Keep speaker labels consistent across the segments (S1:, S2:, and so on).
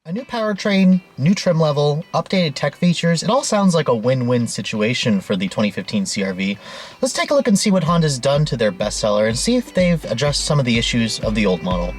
S1: A new powertrain, new trim level, updated tech features, it all sounds like a win-win situation for the 2015 CR-V. Let's take a look and see what Honda's done to their bestseller and see if they've addressed some of the issues of the old model.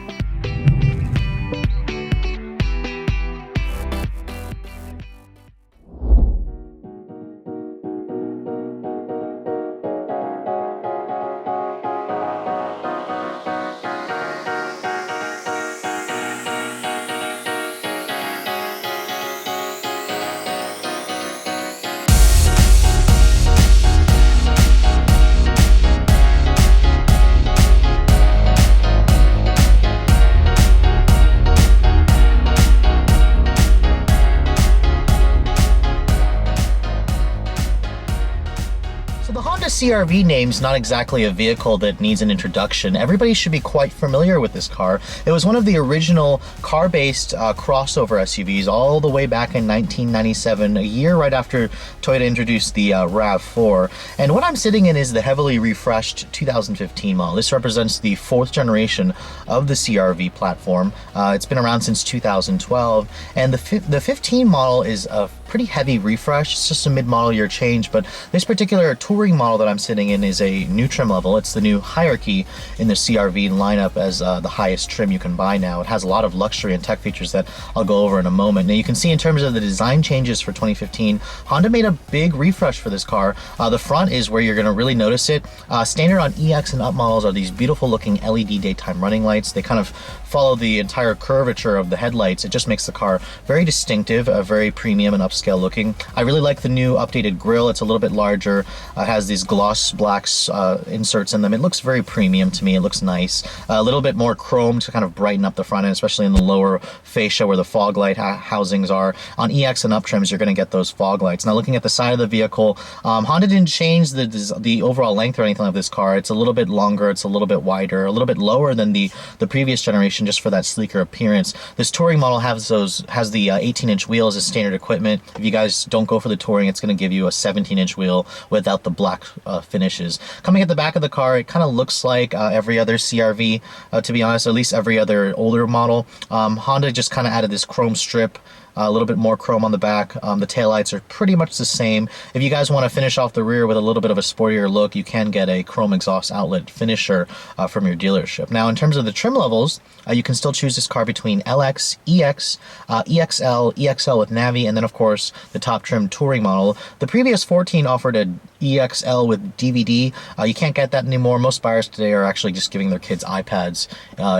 S1: The Honda CR-V name's not exactly a vehicle that needs an introduction. Everybody should be quite familiar with this car. It was one of the original car-based crossover SUVs all the way back in 1997, a year right after Toyota introduced the RAV4. And what I'm sitting in is the heavily refreshed 2015 model. This represents the fourth generation of the CR-V platform. It's been around since 2012, and the 15 model is a pretty heavy refresh. It's just a mid-model year change, but this particular touring model that I'm sitting in is a new trim level. It's the new hierarchy in the CR-V lineup as the highest trim you can buy now. It has a lot of luxury and tech features that I'll go over in a moment. Now you can see in terms of the design changes for 2015, Honda made a big refresh for this car. The front is where you're going to really notice it. Standard on EX and up models are these beautiful looking LED daytime running lights. They kind of follow the entire curvature of the headlights. It just makes the car very distinctive, very premium and upscale looking. I really like the new updated grille. It's a little bit larger. Has these gloss blacks inserts in them. It looks very premium to me. It looks nice. A little bit more chrome to kind of brighten up the front end, especially in the lower fascia where the fog light housings are. On EX and up trims, you're going to get those fog lights. Now looking at the side of the vehicle, Honda didn't change the overall length or anything of this car. It's a little bit longer. It's a little bit wider, a little bit lower than the previous generation, just for that sleeker appearance. This touring model has the 18-inch wheels as standard equipment. If you guys don't go for the touring, it's going to give you a 17-inch wheel without the black finishes. Coming at the back of the car, it kind of looks like every other CR-V, to be honest, at least every other older model. Honda just kind of added this chrome strip, a little bit more chrome on the back. The taillights are pretty much the same. If you guys want to finish off the rear with a little bit of a sportier look, you can get a chrome exhaust outlet finisher from your dealership. Now, in terms of the trim levels, you can still choose this car between LX, EX, EXL, EXL with Navi, and then of course the top trim touring model. The previous 14 offered a EXL with DVD. You can't get that anymore. Most buyers today are actually just giving their kids iPads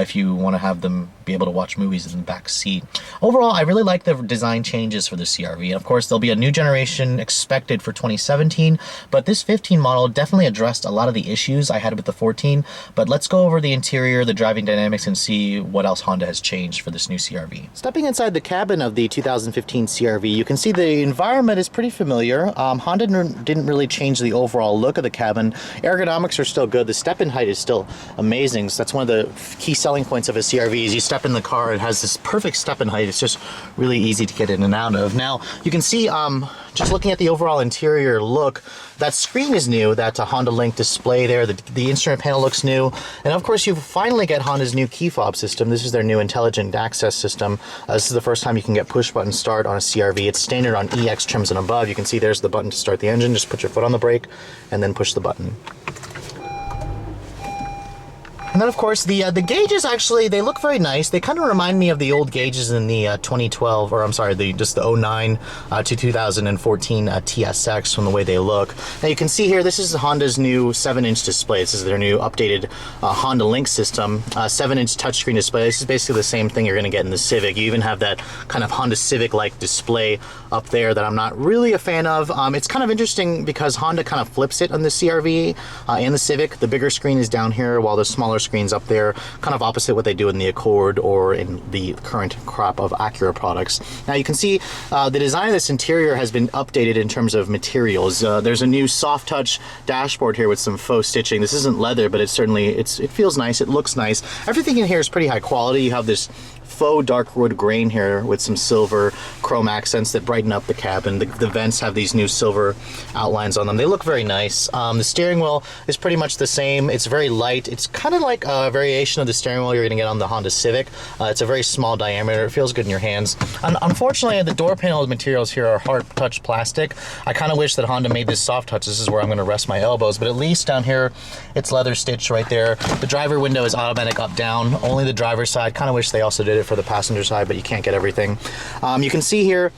S1: if you want to have them be able to watch movies in the back seat. Overall, I really like the design changes for the CR-V. Of course, there'll be a new generation expected for 2017, but this 15 model definitely addressed a lot of the issues I had with the 14. But let's go over the interior, the driving dynamics, and see what else Honda has changed for this new CR-V. Stepping inside the cabin of the 2015 CR-V, you can see the environment is pretty familiar. Honda didn't really change the overall look of the cabin. Ergonomics are still good. The step-in height is still amazing. So that's one of the key selling points of a CR-V is you step in the car, it has this perfect step-in height. It's just really easy to get in and out of. Now, you can see, just looking at the overall interior look, that screen is new, that Honda Link display there, the instrument panel looks new, and of course you finally get Honda's new key fob system. This is their new intelligent access system. This is the first time you can get push button start on a CR-V. It's standard on EX trims and above. You can see there's the button to start the engine. Just put your foot on the brake and then push the button. And then of course the gauges, actually they look very nice. They kind of remind me of the old gauges in the 2012, or I'm sorry, just the 09 to 2014 TSX from the way they look. Now you can see here, this is Honda's new 7-inch display. This is their new updated Honda Link system, 7-inch touchscreen display. This is basically the same thing you're going to get in the Civic. You even have that kind of Honda Civic-like display up there that I'm not really a fan of. It's kind of interesting because Honda kind of flips it on the CR-V and the Civic. The bigger screen is down here while the smaller screens up there, kind of opposite what they do in the Accord or in the current crop of Acura products. Now you can see the design of this interior has been updated in terms of materials. There's a new soft touch dashboard here with some faux stitching. This isn't leather, but it feels nice, it looks nice. Everything in here is pretty high quality. You have this faux dark wood grain here with some silver chrome accents that brighten up the cabin. The vents have these new silver outlines on them. They look very nice. The steering wheel is pretty much the same. It's very light. It's kind of like a variation of the steering wheel you're going to get on the Honda Civic. It's a very small diameter. It feels good in your hands. Unfortunately, the door panel materials here are hard touch plastic. I kind of wish that Honda made this soft touch. This is where I'm going to rest my elbows, but at least down here it's leather stitched right there. The driver window is automatic up down, only the driver's side. Kind of wish they also did it for the passenger side, but you can't get everything. You can see here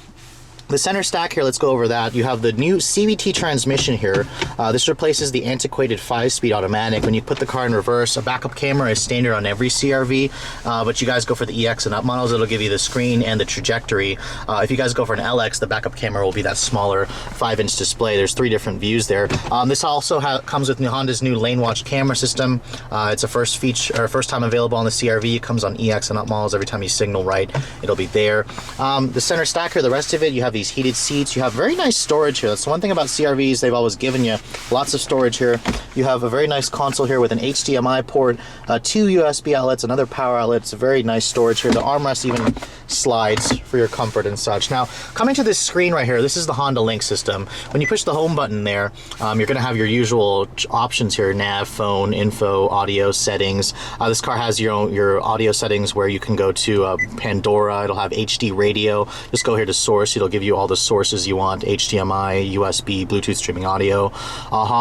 S1: the center stack here, let's go over that. You have the new CVT transmission here. This replaces the antiquated 5-speed automatic. When you put the car in reverse, a backup camera is standard on every CR-V, but you guys go for the EX and up models, it'll give you the screen and the trajectory. If you guys go for an LX, the backup camera will be that smaller 5-inch display. There's 3 different views there. This also comes with Honda's new lane watch camera system. It's a first time available on the CR-V. It comes on EX and up models. Every time you signal right, it'll be there. The center stack here, the rest of it, you have these heated seats. You have very nice storage here. That's one thing about CR-Vs. They've always given you lots of storage here. You have a very nice console here with an HDMI port, 2 USB outlets, another power outlet. It's a very nice storage here. The armrest even slides for your comfort and such. Now, coming to this screen right here, this is the Honda Link system. When you push the home button there, you're going to have your usual options here: nav, phone, info, audio, settings. This car has your audio settings where you can go to Pandora. It'll have HD radio. Just go here to source. It'll give you all the sources you want: HDMI, USB, Bluetooth streaming audio.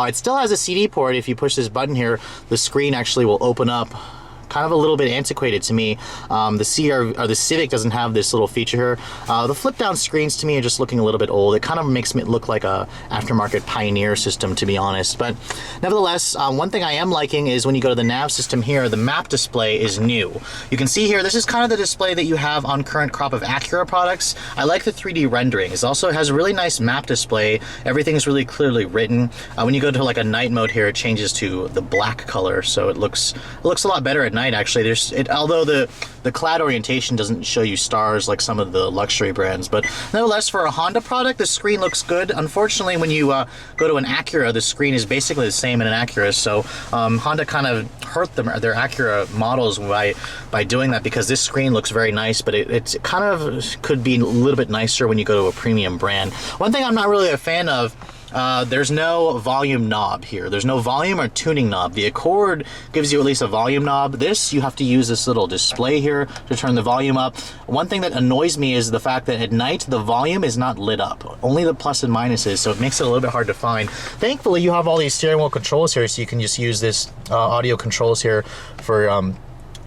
S1: It still has a CD port. If you push this button here, the screen actually will open up. Kind of a little bit antiquated to me. The Civic doesn't have this little feature here. The flip down screens to me are just looking a little bit old. It kind of makes me look like a aftermarket Pioneer system, to be honest. But nevertheless, one thing I am liking is when you go to the nav system here, the map display is new. You can see here, this is kind of the display that you have on current crop of Acura products. I like the 3D rendering. It also has a really nice map display. Everything is really clearly written. When you go to like a night mode here, it changes to the black color, so it looks a lot better at night. Actually, although the cloud orientation doesn't show you stars like some of the luxury brands, but nevertheless, for a Honda product, the screen looks good. Unfortunately, when you go to an Acura, the screen is basically the same in an Acura, so Honda kind of hurt their Acura models by doing that, because this screen looks very nice, but it kind of could be a little bit nicer when you go to a premium brand. One thing I'm not really a fan of, there's no volume knob here. There's no volume or tuning knob. The Accord gives you at least a volume knob. This, you have to use this little display here to turn the volume up. One thing that annoys me is the fact that at night, the volume is not lit up. Only the plus and minuses, so it makes it a little bit hard to find. Thankfully, you have all these steering wheel controls here, so you can just use this audio controls here for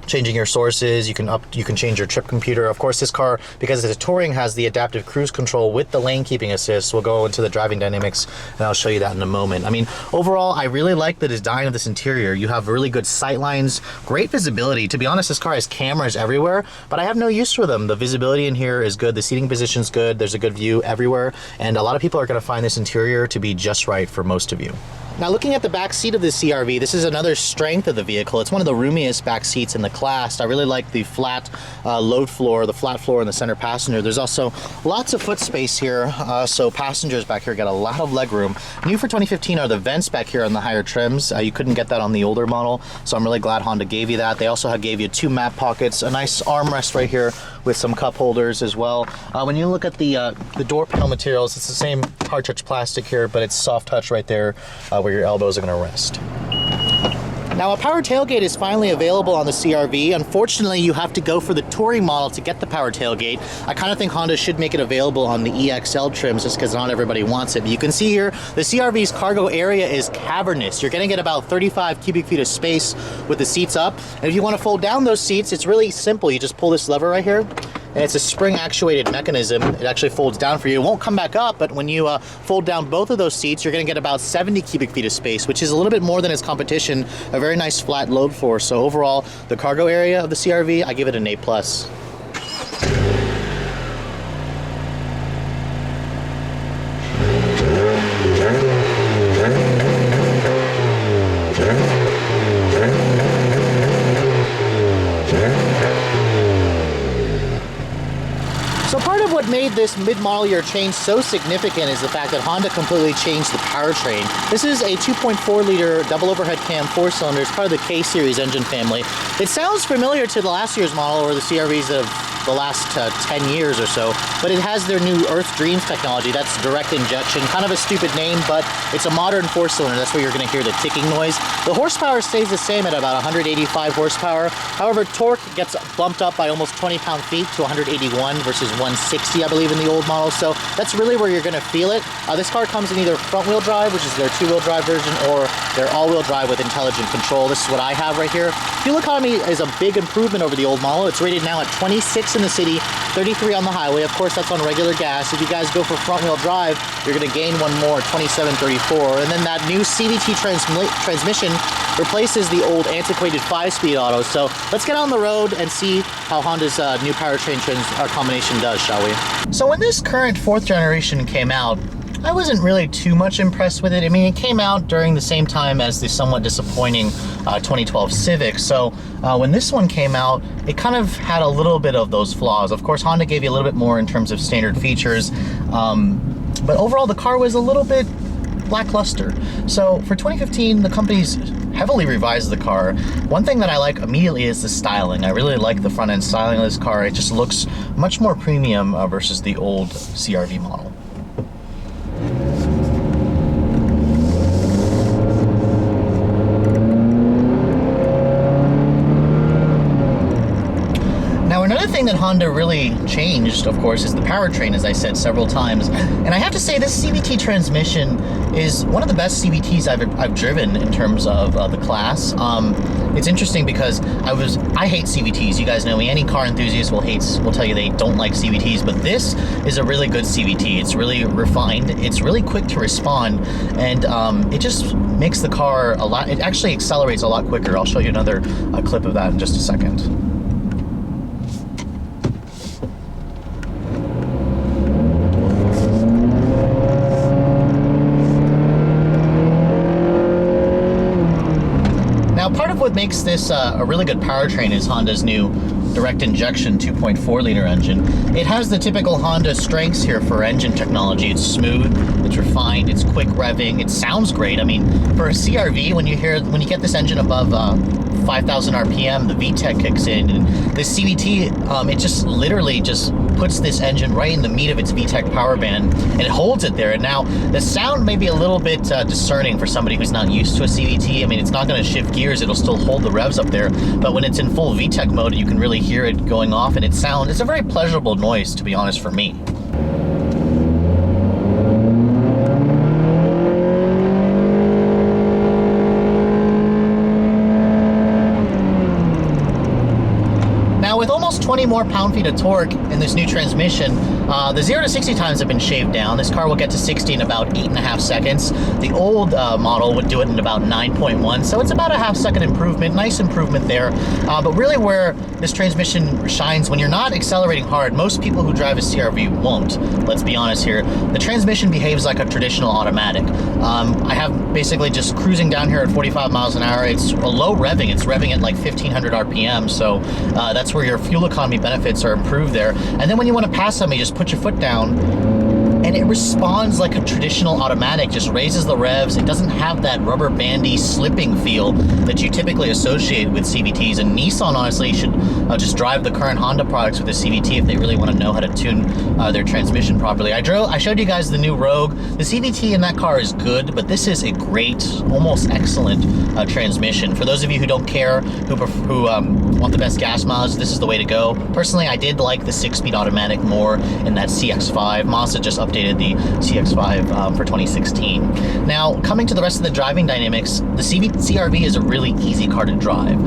S1: changing your sources. You can change your trip computer. Of course, this car, because it's a touring, has the adaptive cruise control with the lane keeping assist. We'll go into the driving dynamics and I'll show you that in a moment. I mean, overall, I really like the design of this interior. You have really good sight lines, great visibility. To be honest, this car has cameras everywhere, but I have no use for them. The visibility in here is good. The seating position's good. There's a good view everywhere. And a lot of people are going to find this interior to be just right for most of you. Now, looking at the back seat of the CR-V, this is another strength of the vehicle. It's one of the roomiest back seats in the class. I really like the flat load floor, the flat floor in the center passenger. There's also lots of foot space here, so passengers back here get a lot of leg room. New for 2015 are the vents back here on the higher trims. You couldn't get that on the older model, so I'm really glad Honda gave you that. They also gave you 2 map pockets, a nice armrest right here with some cup holders as well. When you look at the door panel materials, it's the same hard touch plastic here, but it's soft touch right there where your elbows are going to rest. Now, a power tailgate is finally available on the CR-V. Unfortunately, you have to go for the touring model to get the power tailgate. I kind of think Honda should make it available on the EXL trims just because not everybody wants it. But you can see here, the CR-V's cargo area is cavernous. You're going to get about 35 cubic feet of space with the seats up. And if you want to fold down those seats, it's really simple. You just pull this lever right here, and it's a spring actuated mechanism. It actually folds down for you. It won't come back up, but when you fold down both of those seats, you're going to get about 70 cubic feet of space, which is a little bit more than its competition. A very nice flat load floor. So overall, the cargo area of the CR-V, I give it an A+. So part of what made this mid-model year change so significant is the fact that Honda completely changed the powertrain. This is a 2.4-liter double overhead cam 4-cylinder. It's part of the K-series engine family. It sounds familiar to the last year's model or the CR-Vs of the last 10 years or so, but it has their new Earth Dreams technology. That's direct injection, kind of a stupid name, but it's a modern 4-cylinder. That's where you're going to hear the ticking noise. The horsepower stays the same at about 185 horsepower. However, torque gets bumped up by almost 20 pound-feet to 181 versus 160, I believe, in the old model. So that's really where you're going to feel it. This car comes in either front-wheel drive, which is their 2-wheel drive version, or their all-wheel drive with intelligent control. This is what I have right here. Fuel economy is a big improvement over the old model. It's rated now at 26 in the city, 33 on the highway. Of course, that's on regular gas. If you guys go for front-wheel drive, you're going to gain one more, 27, 34. And then that new CVT transmission replaces the old antiquated 5-speed auto. So let's get on the road and see how Honda's new powertrain combination does, shall we? So when this current 4th generation came out, I wasn't really too much impressed with it. I mean, it came out during the same time as the somewhat disappointing 2012 Civic. So when this one came out, it kind of had a little bit of those flaws. Of course, Honda gave you a little bit more in terms of standard features, but overall the car was a little bit lackluster. So for 2015, the company's heavily revised the car. One thing that I like immediately is the styling. I really like the front end styling of this car. It just looks much more premium versus the old CR-V model. Another thing that Honda really changed, of course, is the powertrain, as I said several times. And I have to say, this CVT transmission is one of the best CVTs I've driven in terms of the class. It's interesting because I hate CVTs. You guys know me. Any car enthusiast will tell you they don't like CVTs, but this is a really good CVT. It's really refined. It's really quick to respond, and it just makes the car a lot. It actually accelerates a lot quicker. I'll show you another clip of that in just a second. Part of what makes this a really good powertrain is Honda's new direct injection 2.4-liter engine. It has the typical Honda strengths here for engine technology. It's smooth, it's refined, it's quick revving, it sounds great. I mean, for a CR-V, when you get this engine above 5,000 RPM, the VTEC kicks in, and the CVT, it just literally just puts this engine right in the meat of its VTEC power band, and it holds it there. And now the sound may be a little bit discerning for somebody who's not used to a CVT. I mean, it's not going to shift gears, it'll still hold the revs up there, but when it's in full VTEC mode, you can really hear it going off, and it's a very pleasurable noise, to be honest, for me. With almost 20 more pound-feet of torque in this new transmission, the 0 to 60 times have been shaved down. This car will get to 60 in about 8.5 seconds. The old model would do it in about 9.1, so it's about a half-second improvement. Nice improvement there. But really where this transmission shines, when you're not accelerating hard, most people who drive a CR-V won't. Let's be honest here. The transmission behaves like a traditional automatic. I have basically just cruising down here at 45 miles an hour. It's a low revving. It's revving at like 1,500 RPM, so that's where your fuel economy benefits are improved there. And then when you want to pass somebody, just put your foot down, and it responds like a traditional automatic, just raises the revs. It doesn't have that rubber bandy slipping feel that you typically associate with CVTs. And Nissan honestly should just drive the current Honda products with a CVT if they really want to know how to tune their transmission properly. I showed you guys the new Rogue. The CVT in that car is good, but this is a great, almost excellent transmission. For those of you who don't care, who want the best gas mileage, this is the way to go. Personally, I did like the 6-speed automatic more in that CX-5. Mazda just updated the CX-5 for 2016. Now, coming to the rest of the driving dynamics, the CR-V is a really easy car to drive.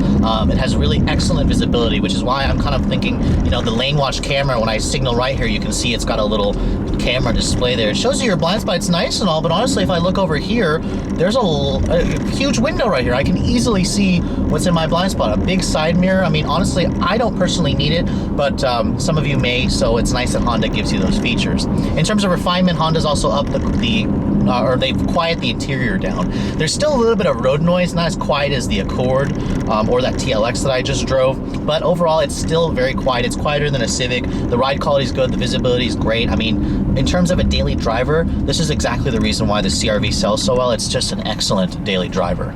S1: It has really excellent visibility, which is why I'm kind of thinking, you know, the lane watch camera, when I signal right here, you can see it's got a little camera display there. It shows you your blind spot. It's nice and all, but honestly, if I look over here, there's a huge window right here. I can easily see what's in my blind spot. A big side mirror. I mean, honestly, I don't personally need it, but some of you may, so it's nice that Honda gives you those features. In terms of refinement, Honda's also upped the or they've quieted the interior down. There's still a little bit of road noise, not as quiet as the Accord or that TLX that I just drove, but overall it's still very quiet. It's quieter than a Civic. The ride quality is good, the visibility is great. I mean, in terms of a daily driver, this is exactly the reason why the CR-V sells so well. It's just an excellent daily driver.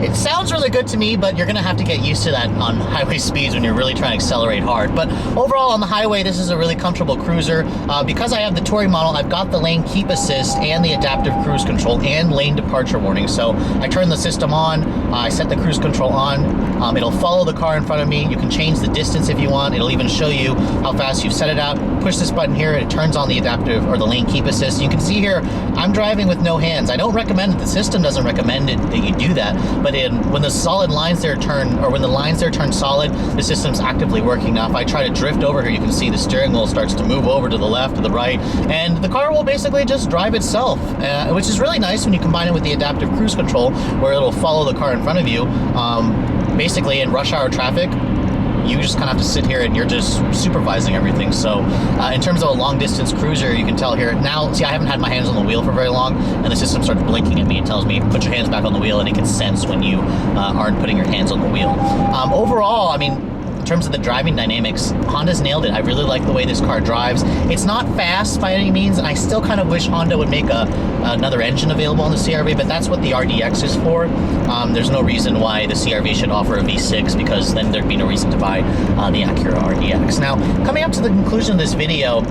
S1: It sounds really good to me, but you're gonna have to get used to that on highway speeds when you're really trying to accelerate hard. But overall on the highway, this is a really comfortable cruiser. Because I have the touring model, I've got the lane keep assist and the adaptive cruise control and lane departure warning. So I turn the system on, I set the cruise control on, it'll follow the car in front of me. You can change the distance if you want. It'll even show you how fast you've set it out. Push this button here, it turns on the adaptive or the lane keep assist. You can see here, I'm driving with no hands. I don't recommend it, the system doesn't recommend it that you do that, but when the solid lines there turn, or when the lines there turn solid, the system's actively working. Now if I try to drift over here, you can see the steering wheel starts to move over to the left, to the right, and the car will basically just drive itself, which is really nice when you combine it with the adaptive cruise control, where it'll follow the car in front of you. Basically in rush hour traffic, you just kind of have to sit here and you're just supervising everything. So in terms of a long distance cruiser, you can tell here now, see, I haven't had my hands on the wheel for very long, and the system starts blinking at me. It tells me, put your hands back on the wheel, and it can sense when you aren't putting your hands on the wheel. Overall, I mean, in terms of the driving dynamics, Honda's nailed it. I really like the way this car drives. It's not fast by any means, and I still kind of wish Honda would make another engine available on the CR-V, but that's what the RDX is for. There's no reason why the CR-V should offer a V6, because then there'd be no reason to buy the Acura RDX. Now, coming up to the conclusion of this video,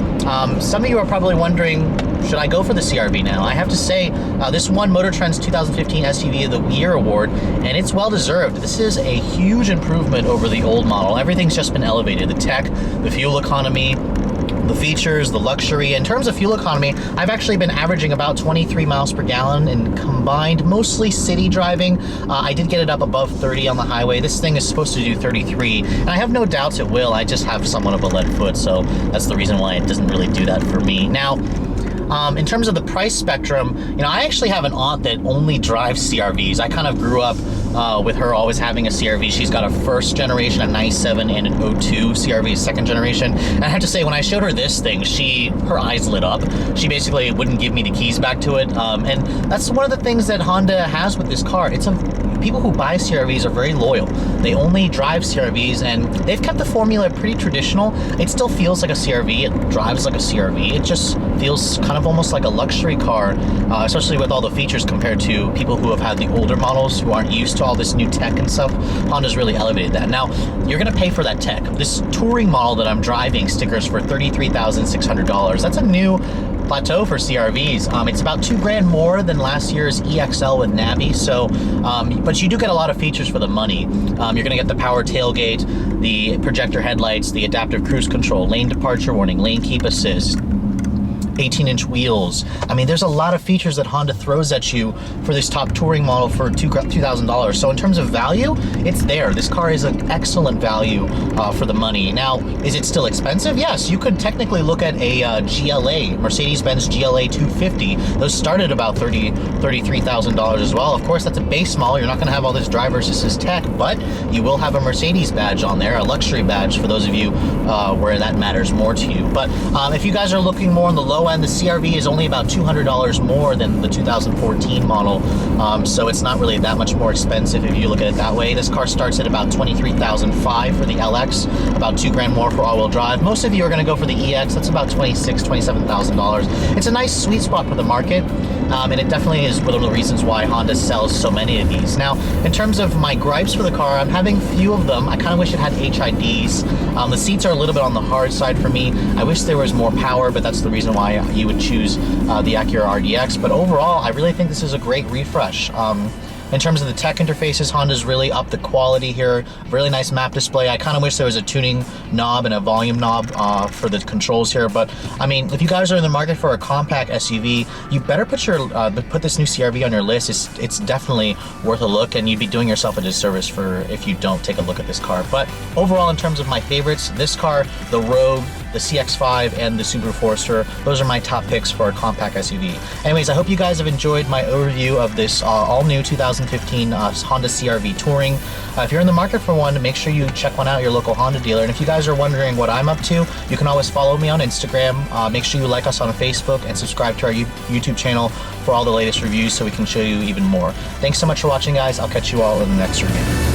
S1: some of you are probably wondering, should I go for the CR-V now? I have to say, this won Motor Trend's 2015 SUV of the Year award, and it's well deserved. This is a huge improvement over the old model. Everything's just been elevated. The tech, the fuel economy, the features, the luxury. In terms of fuel economy, I've actually been averaging about 23 miles per gallon in combined, mostly city driving. I did get it up above 30 on the highway. This thing is supposed to do 33, and I have no doubts it will. I just have somewhat of a lead foot, so that's the reason why it doesn't really do that for me. Now, in terms of the price spectrum, you know, I actually have an aunt that only drives CR-Vs. I kind of grew up with her always having a CR-V. She's got a first generation, a 97, and an 02 CR-V, second generation. And I have to say, when I showed her this thing, her eyes lit up. She basically wouldn't give me the keys back to it. And that's one of the things that Honda has with this car. People who buy CR-Vs are very loyal. They only drive CR-Vs, and they've kept the formula pretty traditional. It still feels like a CR-V. It drives like a CR-V. It just feels kind of almost like a luxury car, especially with all the features compared to people who have had the older models who aren't used to all this new tech and stuff. Honda's really elevated that. Now, you're gonna pay for that tech. This touring model that I'm driving stickers for $33,600. That's a new plateau for CR-Vs. It's about $2,000 more than last year's EXL with Navi. So, but you do get a lot of features for the money. You're gonna get the power tailgate, the projector headlights, the adaptive cruise control, lane departure warning, lane keep assist, 18-inch wheels. I mean, there's a lot of features that Honda throws at you for this top touring model for $2,000. So in terms of value, it's there. This car is an excellent value for the money. Now, is it still expensive? Yes, you could technically look at a GLA, Mercedes-Benz GLA 250. Those start at about $33,000 as well. Of course, that's a base model. You're not gonna have all this driver assist tech, but you will have a Mercedes badge on there, a luxury badge for those of you where that matters more to you. But if you guys are looking more on the low end, the CR-V is only about $200 more than the 2014 model, so it's not really that much more expensive if you look at it that way. This car starts at about $23,500 for the LX, about $2,000 more for all-wheel drive. Most of you are going to go for the EX. That's about $26,000, $27,000. It's a nice sweet spot for the market, and it definitely is one of the reasons why Honda sells so many of these. Now, in terms of my gripes for the car, I'm having few of them. I kind of wish it had HIDs. The seats are a little bit on the hard side for me. I wish there was more power, but that's the reason why you would choose the Acura RDX. But overall, I really think this is a great refresh. In terms of the tech interfaces, Honda's really upped the quality here. Really nice map display. I kind of wish there was a tuning knob and a volume knob for the controls here, but I mean, if you guys are in the market for a compact SUV, you better put this new CR-V on your list. It's definitely worth a look, and you'd be doing yourself a disservice if you don't take a look at this car. But overall, in terms of my favorites, this car, the Rogue, the CX-5, and the Subaru Forester, those are my top picks for a compact SUV. Anyways, I hope you guys have enjoyed my overview of this all-new 2015 Honda CR-V Touring. If you're in the market for one, make sure you check one out at your local Honda dealer. And if you guys are wondering what I'm up to, you can always follow me on Instagram. Make sure you like us on Facebook and subscribe to our YouTube channel for all the latest reviews so we can show you even more. Thanks so much for watching, guys. I'll catch you all in the next review.